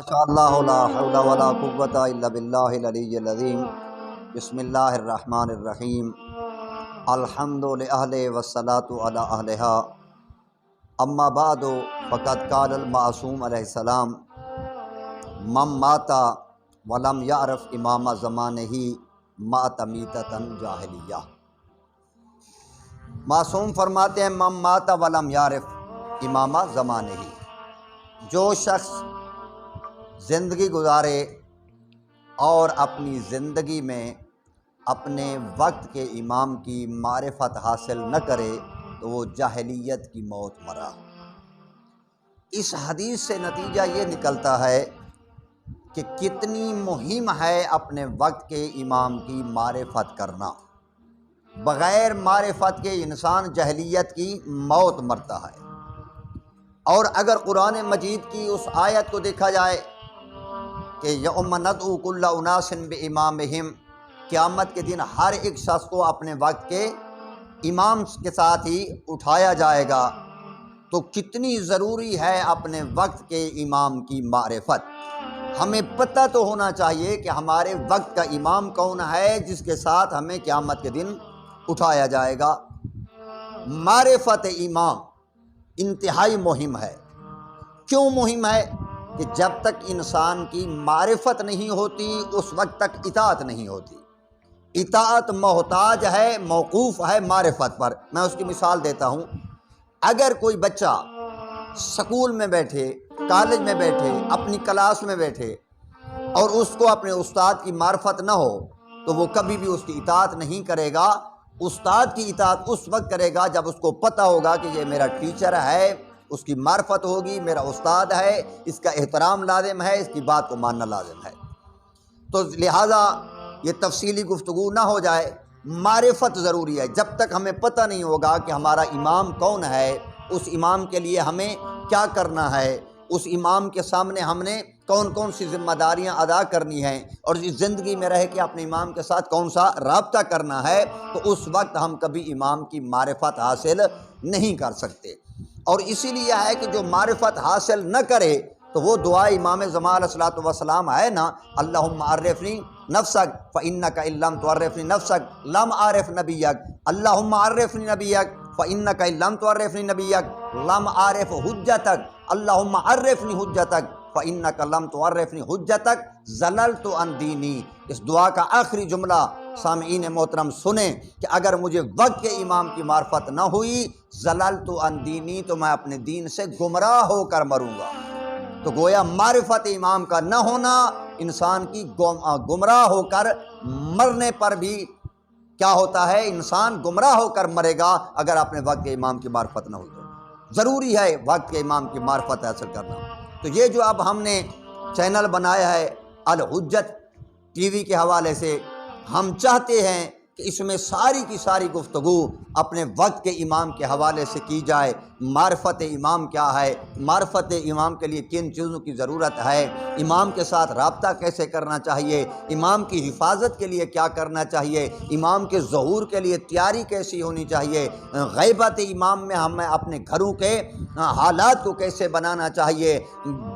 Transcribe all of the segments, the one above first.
ماشاء اللہ لا حول ولا قوۃ الا باللہ العلی العظیم۔ بسم اللہ الرحمن الرحیم۔ الحمد للہ والصلاۃ علی اہلہا، اما بعد فقد قال المعصوم علیہ السلام: من مات ولم یعرف امام زمانہ مات میتۃ جاہلیہ۔ معصوم فرماتے ہیں من مات ولم یعرف امام زمانہ، جو شخص زندگی گزارے اور اپنی زندگی میں اپنے وقت کے امام کی معرفت حاصل نہ کرے تو وہ جاہلیت کی موت مرا۔ اس حدیث سے نتیجہ یہ نکلتا ہے کہ کتنی مہم ہے اپنے وقت کے امام کی معرفت کرنا۔ بغیر معرفت کے انسان جاہلیت کی موت مرتا ہے۔ اور اگر قرآن مجید کی اس آیت کو دیکھا جائے کہ یوم ندعو کل اناس بامامہم، قیامت کے دن ہر ایک شخص کو اپنے وقت کے امام کے ساتھ ہی اٹھایا جائے گا، تو کتنی ضروری ہے اپنے وقت کے امام کی معرفت۔ ہمیں پتہ تو ہونا چاہیے کہ ہمارے وقت کا امام کون ہے جس کے ساتھ ہمیں قیامت کے دن اٹھایا جائے گا۔ معرفت امام انتہائی مہم ہے۔ کیوں مہم ہے؟ کہ جب تک انسان کی معرفت نہیں ہوتی اس وقت تک اطاعت نہیں ہوتی۔ اطاعت محتاج ہے، موقوف ہے معرفت پر۔ میں اس کی مثال دیتا ہوں۔ اگر کوئی بچہ سکول میں بیٹھے، کالج میں بیٹھے، اپنی کلاس میں بیٹھے اور اس کو اپنے استاد کی معرفت نہ ہو تو وہ کبھی بھی اس کی اطاعت نہیں کرے گا۔ استاد کی اطاعت اس وقت کرے گا جب اس کو پتہ ہوگا کہ یہ میرا ٹیچر ہے، اس کی معرفت ہوگی، میرا استاد ہے، اس کا احترام لازم ہے، اس کی بات کو ماننا لازم ہے۔ تو لہٰذا یہ تفصیلی گفتگو نہ ہو جائے، معرفت ضروری ہے۔ جب تک ہمیں پتہ نہیں ہوگا کہ ہمارا امام کون ہے، اس امام کے لیے ہمیں کیا کرنا ہے، اس امام کے سامنے ہم نے کون کون سی ذمہ داریاں ادا کرنی ہیں، اور اس زندگی میں رہ کے اپنے امام کے ساتھ کون سا رابطہ کرنا ہے، تو اس وقت ہم کبھی امام کی معرفت حاصل نہیں کر سکتے۔ اور اسی لیے ہے کہ جو معرفت حاصل نہ کرے تو وہ دعا امام زمان علیہ الصلوۃ والسلام ہے نا: اللہم عرفنی نفسک فانک ان لم تعرفنی نفسک لم اعرف نبیک، اللہم عرفنی نبیک فانک ان لم تعرفنی نبیک لم اعرف حجتک، اللہم عرفنی حجتک فانک لم تعرفنی حجتک ضللت عن دینی۔ اس دعا کا آخری جملہ سامعین محترم سنیں کہ اگر مجھے وقت کے امام کی معرفت نہ ہوئی، ضللت عن دینی، تو میں اپنے دین سے گمراہ ہو کر مروں گا۔ تو گویا معرفت امام کا نہ ہونا انسان کی گمراہ ہو کر مرنے پر بھی کیا ہوتا ہے، انسان گمراہ ہو کر مرے گا اگر اپنے وقت کے امام کی معرفت نہ ہوئی تو۔ ضروری ہے وقت کے امام کی معرفت حاصل کرنا۔ تو یہ جو اب ہم نے چینل بنایا ہے الحجت ٹی وی کے حوالے سے، ہم چاہتے ہیں کہ اس میں ساری کی ساری گفتگو اپنے وقت کے امام کے حوالے سے کی جائے۔ معرفت امام کیا ہے، معرفت امام کے لیے کن چیزوں کی ضرورت ہے، امام کے ساتھ رابطہ کیسے کرنا چاہیے، امام کی حفاظت کے لیے کیا کرنا چاہیے، امام کے ظہور کے لیے تیاری کیسی ہونی چاہیے، غیبت امام میں ہمیں اپنے گھروں کے حالات کو کیسے بنانا چاہیے،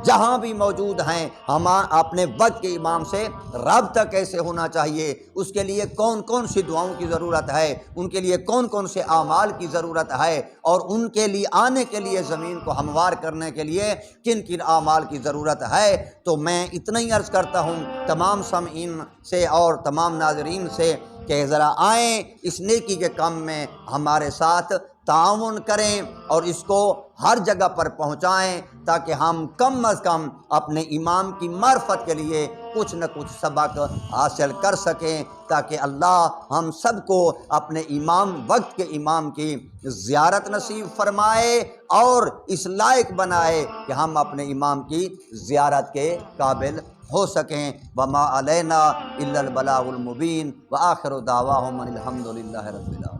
جہاں بھی موجود ہیں ہم اپنے وقت کے امام سے رابطہ کیسے ہونا چاہیے، اس کے لیے کون کون سی دعاؤں کی ضرورت ہے، ان کے لیے کون کون سے اعمال کی ضرورت ہے، اور ان کے لیے آنے کے لیے زمین کو ہموار کرنے کے لیے کن کن اعمال کی ضرورت ہے۔ تو میں اتنا ہی عرض کرتا ہوں تمام سامعین سے اور تمام ناظرین سے کہ ذرا آئیں اس نیکی کے کام میں ہمارے ساتھ تعاون کریں اور اس کو ہر جگہ پر پہنچائیں، تاکہ ہم کم از کم اپنے امام کی معرفت کے لیے کچھ نہ کچھ سبق حاصل کر سکیں، تاکہ اللہ ہم سب کو اپنے امام، وقت کے امام کی زیارت نصیب فرمائے اور اس لائق بنائے کہ ہم اپنے امام کی زیارت کے قابل ہو سکیں۔ وما علینا الا البلاغ المبین وآخر دعواہم ان الحمد للہ رب العالمین۔